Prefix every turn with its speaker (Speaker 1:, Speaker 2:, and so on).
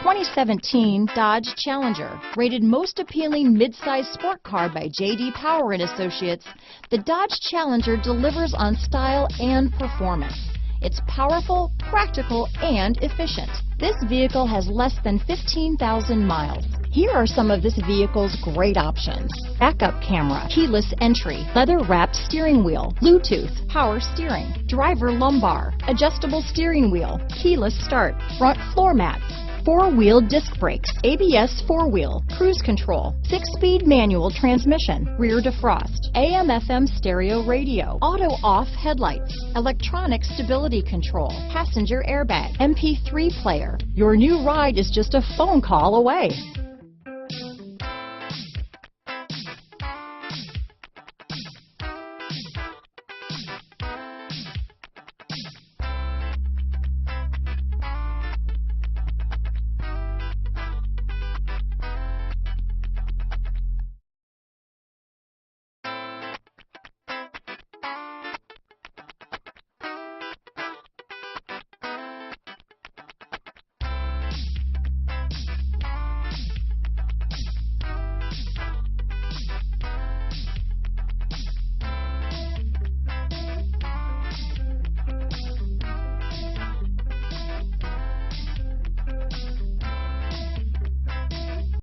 Speaker 1: 2017 Dodge Challenger. Rated most appealing midsize sport car by J.D. Power and Associates, the Dodge Challenger delivers on style and performance. It's powerful, practical, and efficient. This vehicle has less than 15,000 miles. Here are some of this vehicle's great options: backup camera, keyless entry, leather-wrapped steering wheel, Bluetooth, power steering, driver lumbar, adjustable steering wheel, keyless start, front floor mats, four-wheel disc brakes, ABS four-wheel, cruise control, 6-speed manual transmission, rear defrost, AM/FM stereo radio, auto-off headlights, electronic stability control, passenger airbag, MP3 player. Your new ride is just a phone call away.